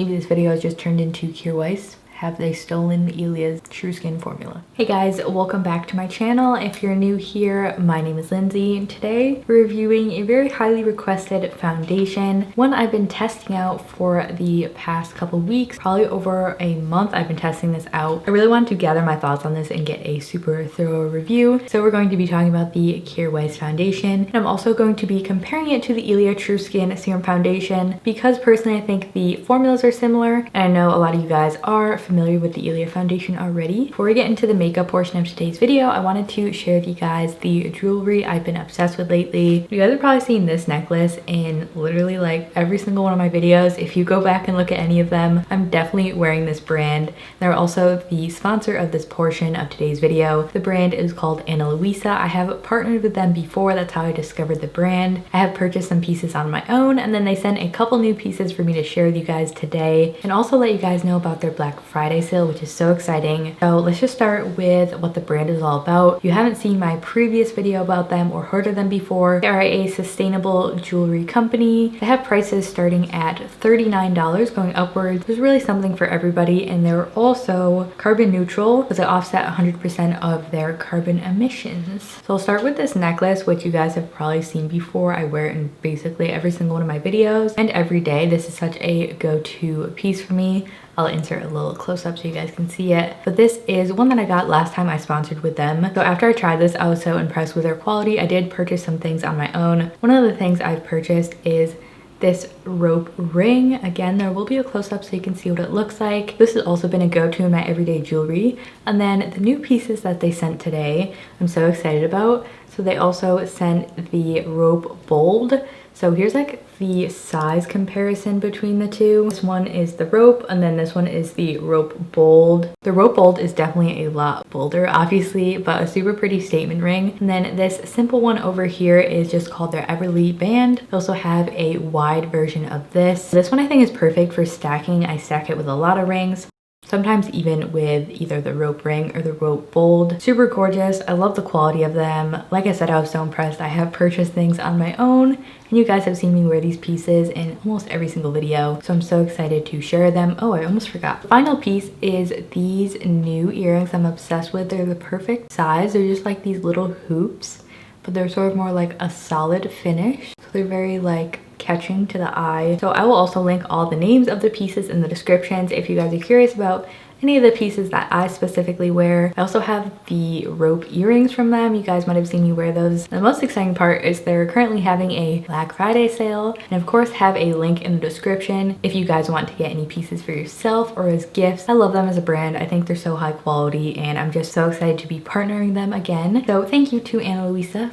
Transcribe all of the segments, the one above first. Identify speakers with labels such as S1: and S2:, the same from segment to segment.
S1: Maybe this video has just turned into KJAER WEIS. Have they stolen ILIA's True Skin formula? Hey guys, welcome back to my channel. If you're new here, my name is Lindsay, and today we're reviewing a very highly requested foundation, one I've been testing out for the past couple weeks, probably over a month. I've been testing this out. I really wanted to gather my thoughts on this and get a super thorough review. So we're going to be talking about the KJAER WEIS foundation, and I'm also going to be comparing it to the ILIA True Skin Serum Foundation because personally I think the formulas are similar, and I know a lot of you guys are familiar with the ILIA foundation already. Before we get into the makeup portion of today's video, I wanted to share with you guys the jewelry I've been obsessed with lately. You guys have probably seen this necklace in literally like every single one of my videos. If you go back and look at any of them, I'm definitely wearing this brand. They're also the sponsor of this portion of today's video. The brand is called Hana. I have partnered with them before. That's how I discovered the brand. I have purchased some pieces on my own, and then they sent a couple new pieces for me to share with you guys today, and also let you guys know about their Black Friday sale, which is so exciting. So let's just start with what the brand is all about. If you haven't seen my previous video about them or heard of them before, they are a sustainable jewelry company. They have prices starting at $39 going upwards. There's really something for everybody, and they're also carbon neutral because they offset 100% of their carbon emissions. So I'll start with this necklace, which you guys have probably seen before. I wear it in basically every single one of my videos and every day. This is such a go-to piece for me. I'll insert a little close-up so you guys can see it. But this is one that I got last time I sponsored with them. So after I tried this, I was so impressed with their quality. I did purchase some things on my own. One of the things I've purchased is this rope ring. Again, there will be a close-up so you can see what it looks like. This has also been a go-to in my everyday jewelry. And then the new pieces that they sent today, I'm so excited about. So they also sent the rope bold. So here's like the size comparison between the two. This one is the rope, and then this one is the rope bold. The rope bold is definitely a lot bolder, obviously, but a super pretty statement ring. And then this simple one over here is just called their Everly band. They also have a wide version of this. This one I think is perfect for stacking. I stack it with a lot of rings. Sometimes even with either the rope ring or the rope bold. Super gorgeous. I love the quality of them. Like I said, I was so impressed. I have purchased things on my own, and you guys have seen me wear these pieces in almost every single video. So I'm so excited to share them. Oh, I almost forgot. The final piece is these new earrings I'm obsessed with. They're the perfect size. They're just like these little hoops, but they're sort of more like a solid finish. So they're very like catching to the eye. So I will also link all the names of the pieces in the descriptions if you guys are curious about any of the pieces that I specifically wear. I also have the rope earrings from them. You guys might have seen me wear those. The most exciting part is they're currently having a Black Friday sale, and of course have a link in the description if you guys want to get any pieces for yourself or as gifts. I love them as a brand. I think they're so high quality, and I'm just so excited to be partnering them again. So thank you to Hana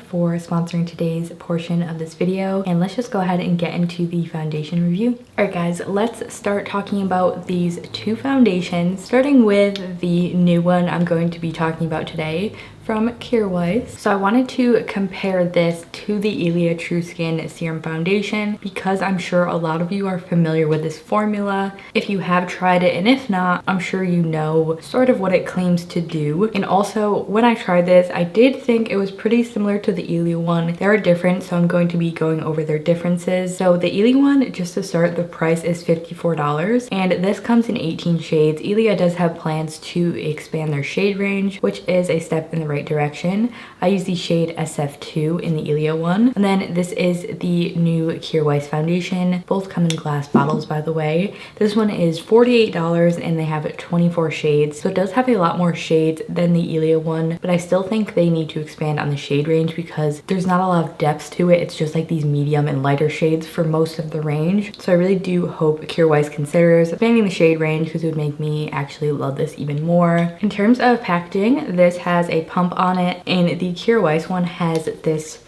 S1: for sponsoring today's portion of this video, and let's just go ahead and get into the foundation review. All right guys, let's start talking about these two foundations. Starting with the new one I'm going to be talking about today from KJAER WEIS. So I wanted to compare this to the ILIA True Skin Serum Foundation because I'm sure a lot of you are familiar with this formula if you have tried it, and if not, I'm sure you know sort of what it claims to do. And also when I tried this, I did think it was pretty similar to the ILIA one. They are different, so I'm going to be going over their differences. So the ILIA one, just to start, the price is $54, and this comes in 18 shades. ILIA does have plans to expand their shade range, which is a step in the right direction. I use the shade SF2 in the ILIA one. And then this is the new KJAER WEIS foundation. Both come in glass bottles, by the way. This one is $48 and they have 24 shades. So it does have a lot more shades than the ILIA one, but I still think they need to expand on the shade range because there's not a lot of depth to it. It's just like these medium and lighter shades for most of the range. So I really do hope KJAER WEIS considers expanding the shade range because it would make me actually love this even more. In terms of packaging, this has a pump on it, and the KJAER WEIS one has this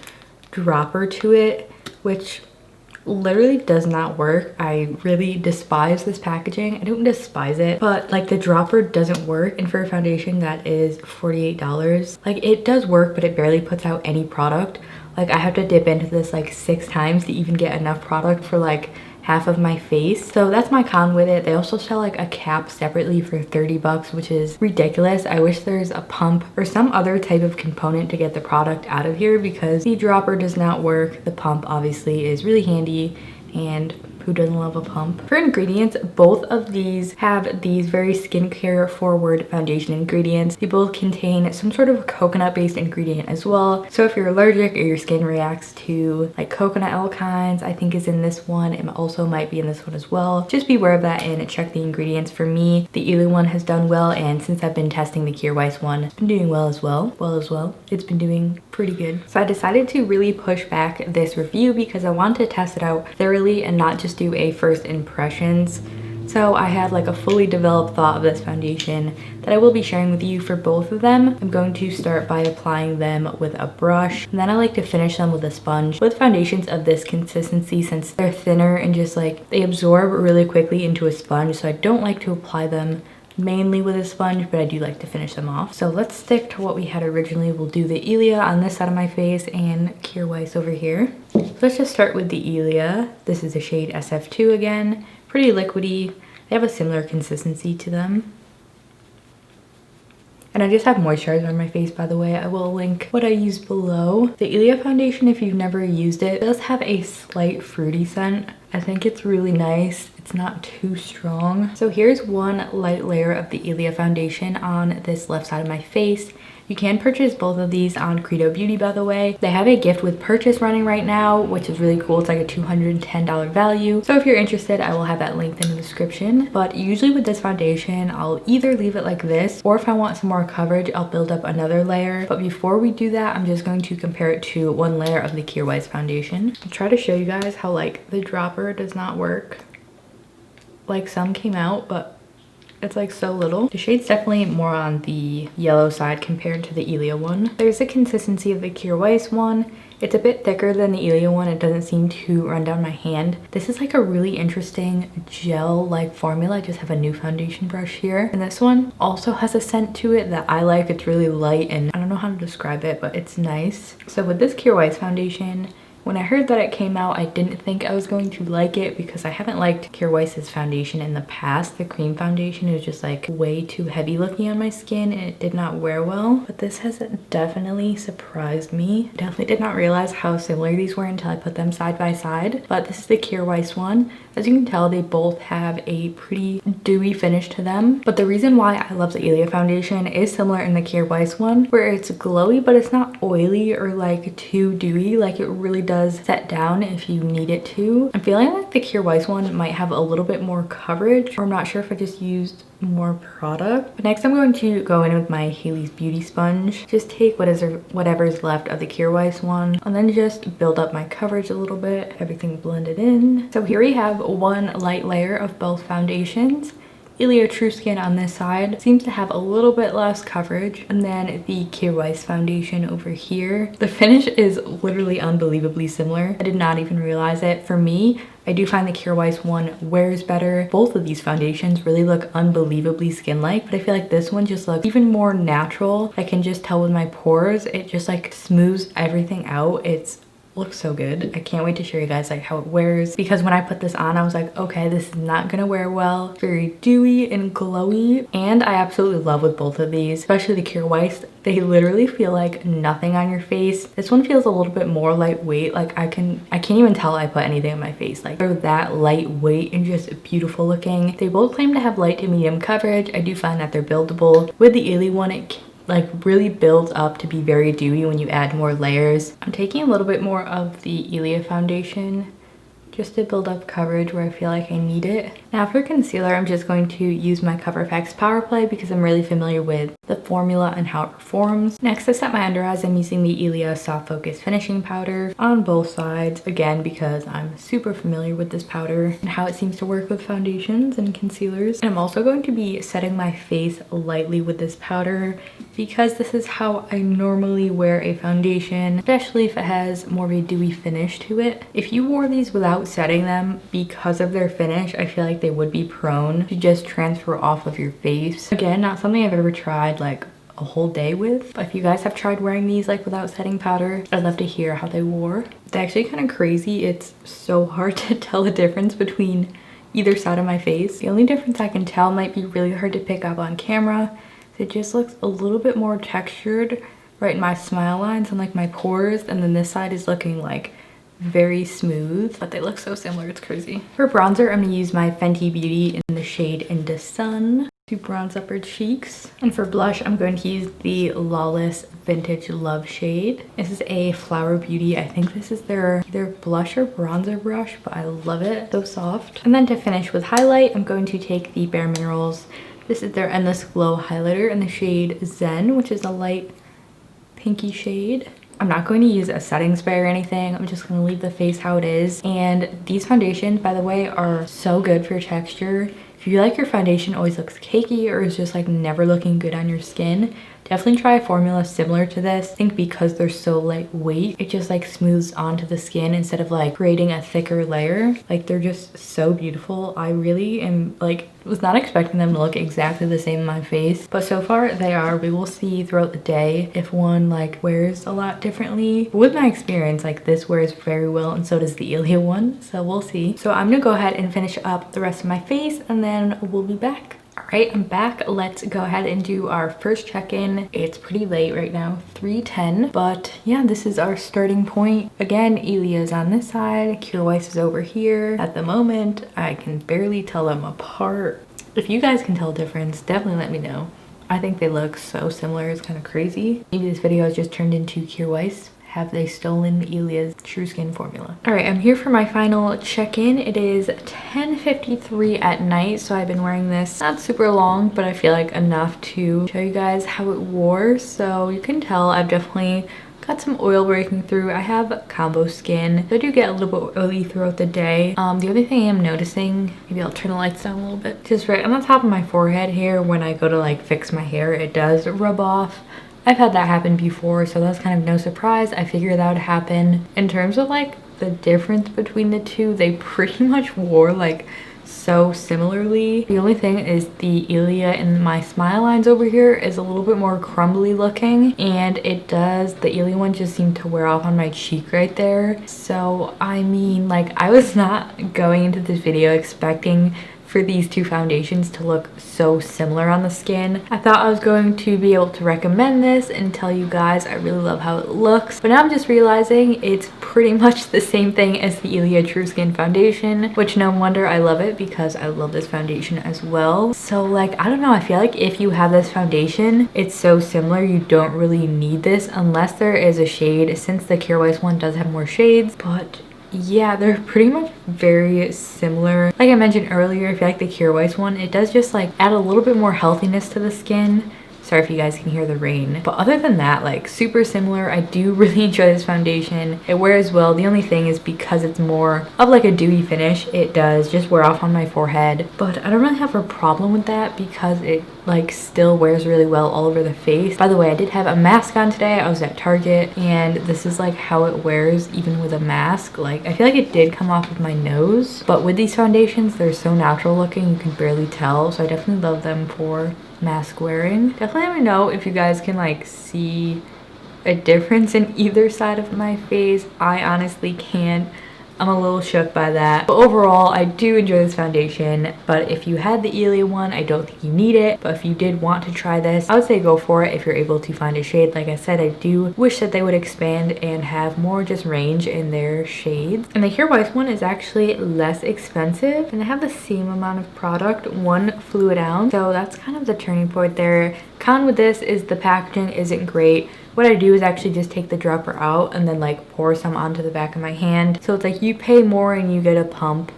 S1: dropper to it, which literally does not work. I really despise this packaging. I don't despise it, but like the dropper doesn't work, and for a foundation that is $48, like it does work, but it barely puts out any product. Like I have to dip into this like 6 times to even get enough product for like half of my face. So that's my con with it. They also sell like a cap separately for 30 bucks, which is ridiculous. I wish there's a pump or some other type of component to get the product out of here because the dropper does not work. The pump obviously is really handy, and who doesn't love a pump? For ingredients, both of these have these very skincare forward foundation ingredients. They both contain some sort of coconut based ingredient as well. So if you're allergic or your skin reacts to like coconut alkynes, I think is in this one. It also might be in this one as well. Just be aware of that and check the ingredients. For me, the ILIA one has done well, and since I've been testing the KJAER WEIS one, it's been doing well as well. It's been doing pretty good. So I decided to really push back this review because I want to test it out thoroughly and not just do a first impressions. So I have like a fully developed thought of this foundation that I will be sharing with you for both of them. I'm going to start by applying them with a brush, and then I like to finish them with a sponge. With foundations of this consistency, since they're thinner and just like they absorb really quickly into a sponge, so I don't like to apply them mainly with a sponge, but I do like to finish them off. So let's stick to what we had originally. We'll do the ILIA on this side of my face and KJAER WEIS over here. So let's just start with the ILIA. This is the shade SF2 again. Pretty liquidy. They have a similar consistency to them. And I just have moisturizer on my face, by the way. I will link what I use below. The ILIA foundation, if you've never used it, does have a slight fruity scent. I think it's really nice. It's not too strong. So here's one light layer of the ILIA foundation on this left side of my face. You can purchase both of these on Credo Beauty, by the way. They have a gift with purchase running right now, which is really cool. It's like a $210 value. So if you're interested, I will have that linked in the description. But usually with this foundation, I'll either leave it like this, or if I want some more coverage, I'll build up another layer. But before we do that, I'm just going to compare it to one layer of the KJAER WEIS foundation. I'll try to show you guys how like the dropper does not work. Like some came out, but it's like so little. The shade's definitely more on the yellow side compared to the ILIA one. There's a consistency of the KJAER WEIS one. It's a bit thicker than the ILIA one. It doesn't seem to run down my hand. This is like a really interesting gel-like formula. I just have a new foundation brush here. And this one also has a scent to it that I like. It's really light and I don't know how to describe it, but it's nice. So with this KJAER WEIS foundation, when I heard that it came out, I didn't think I was going to like it because I haven't liked KJAER WEIS's foundation in the past. The cream foundation is just like way too heavy looking on my skin and it did not wear well. But this has definitely surprised me. I definitely did not realize how similar these were until I put them side by side. But this is the KJAER WEIS one. As you can tell, they both have a pretty dewy finish to them. But the reason why I love the ILIA foundation is similar in the KJAER WEIS one, where it's glowy, but it's not oily or like too dewy. Like it really does set down if you need it to. I'm feeling like the KJAER WEIS one might have a little bit more coverage, or I'm not sure if I just used more product. But next I'm going to go in with my Haley's Beauty sponge. Just take whatever's left of the KJAER WEIS one and then just build up my coverage a little bit. Everything blended in. So here we have one light layer of both foundations. ILIA True Skin on this side seems to have a little bit less coverage, and then the KJAER WEIS foundation over here. The finish is literally unbelievably similar. I did not even realize it. For me, I do find the KJAER WEIS one wears better. Both of these foundations really look unbelievably skin-like, but I feel like this one just looks even more natural. I can just tell with my pores, it just like smooths everything out. It's looks so good. I can't wait to show you guys like how it wears, because when I put this on I was like, okay, this is not gonna wear well. Very dewy and glowy, and I absolutely love with both of these, especially the KJAER WEIS. They literally feel like nothing on your face. This one feels a little bit more lightweight. Like I can't even tell I put anything on my face. Like they're that lightweight and just beautiful looking. They both claim to have light to medium coverage. I do find that they're buildable. With the ILIA one, it like really builds up to be very dewy when you add more layers. I'm taking a little bit more of the ILIA foundation just to build up coverage where I feel like I need it. Now for concealer, I'm just going to use my Cover FX Power Play because I'm really familiar with the formula and how it performs. Next, to set my under eyes, I'm using the ILIA Soft Focus Finishing Powder on both sides, again because I'm super familiar with this powder and how it seems to work with foundations and concealers. And I'm also going to be setting my face lightly with this powder because this is how I normally wear a foundation, especially if it has more of a dewy finish to it. If you wore these without setting them, because of their finish, I feel like they would be prone to just transfer off of your face. Again, not something I've ever tried like a whole day with, but if you guys have tried wearing these like without setting powder, I'd love to hear how they wore. It's actually kind of crazy. It's so hard to tell the difference between either side of my face. The only difference I can tell might be really hard to pick up on camera. It just looks a little bit more textured right in my smile lines and like my pores, and then this side is looking like very smooth, but they look so similar, it's crazy. For bronzer, I'm gonna use my Fenty Beauty in the shade Into Sun to bronze up her cheeks. And for blush, I'm going to use the Lawless Vintage Love shade. This is a Flower Beauty. I think this is their either blush or bronzer brush, but I love it. So soft. And then to finish with highlight, I'm going to take the Bare Minerals. This is their Endless Glow highlighter in the shade Zen, which is a light pinky shade. I'm not going to use a setting spray or anything. I'm just going to leave the face how it is. And these foundations, by the way, are so good for texture. If you like your foundation always looks cakey or is just like never looking good on your skin, definitely try a formula similar to this. I think because they're so lightweight, it just like smooths onto the skin instead of like creating a thicker layer. Like they're just so beautiful. I really am like, was not expecting them to look exactly the same on my face, but so far they are. We will see throughout the day if one like wears a lot differently. But with my experience, like this wears very well and so does the ILIA one, so we'll see. So I'm gonna go ahead and finish up the rest of my face and then we'll be back. All right, I'm back. Let's go ahead and do our first check-in. It's pretty late right now, 3:10, but yeah, this is our starting point. Again, ILIA is on this side, KJAER WEIS is over here. At the moment, I can barely tell them apart. If you guys can tell a difference, definitely let me know. I think they look so similar, it's kind of crazy. Maybe this video has just turned into KJAER WEIS. Have they stolen ILIA's True Skin formula? All right, I'm here for my final check-in. It is 10:53 at night, so I've been wearing this not super long, but I feel like enough to show you guys how it wore. So you can tell I've definitely got some oil breaking through. I have combo skin, so I do get a little bit oily throughout the day. The other thing I'm noticing, maybe I'll turn the lights down a little bit, just right on the top of my forehead here, when I go to like fix my hair, it does rub off. I've had that happen before, so that's kind of no surprise. I figured that would happen. In terms of like the difference between the two, they pretty much wore like so similarly. The only thing is the ILIA in my smile lines over here is a little bit more crumbly looking, and the ILIA one just seemed to wear off on my cheek right there. So I mean, like, I was not going into this video expecting for these two foundations to look so similar on the skin. I thought I was going to be able to recommend this and tell you guys I really love how it looks, but now I'm just realizing it's pretty much the same thing as the ILIA True Skin foundation, which no wonder I love it because I love this foundation as well. So like, I don't know, I feel like if you have this foundation, it's so similar, you don't really need this unless there is a shade, since the KJAER WEIS one does have more shades. But yeah, they're pretty much very similar. Like I mentioned earlier, I feel like the KJAER WEIS one, it does just like add a little bit more healthiness to the skin. Sorry if you guys can hear the rain. But other than that, like super similar. I do really enjoy this foundation. It wears well. The only thing is because it's more of like a dewy finish, it does just wear off on my forehead. But I don't really have a problem with that because it like still wears really well all over the face. By the way, I did have a mask on today. I was at Target and this is like how it wears even with a mask. Like I feel like it did come off of my nose, but with these foundations, they're so natural looking, you can barely tell. So I definitely love them for mask wearing. Definitely let me know if you guys can like see a difference in either side of my face. I honestly can't. I'm a little shook by that. But overall, I do enjoy this foundation. But if you had the ILIA one, I don't think you need it. But if you did want to try this, I would say go for it if you're able to find a shade. Like I said, I do wish that they would expand and have more just range in their shades. And the KJAER WEIS one is actually less expensive and they have the same amount of product, 1 fluid ounce. So that's kind of the turning point there. Con with this is the packaging isn't great. What I do is actually just take the dropper out and then like pour some onto the back of my hand. So it's like you pay more and you get a pump,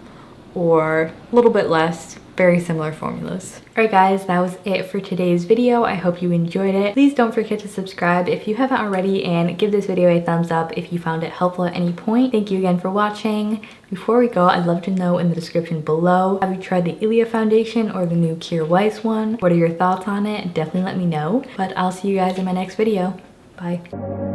S1: or a little bit less. Very similar formulas. Alright guys, that was it for today's video. I hope you enjoyed it. Please don't forget to subscribe if you haven't already, and give this video a thumbs up if you found it helpful at any point. Thank you again for watching. Before we go, I'd love to know in the description below, have you tried the ILIA foundation or the new KJAER WEIS one? What are your thoughts on it? Definitely let me know. But I'll see you guys in my next video. Bye.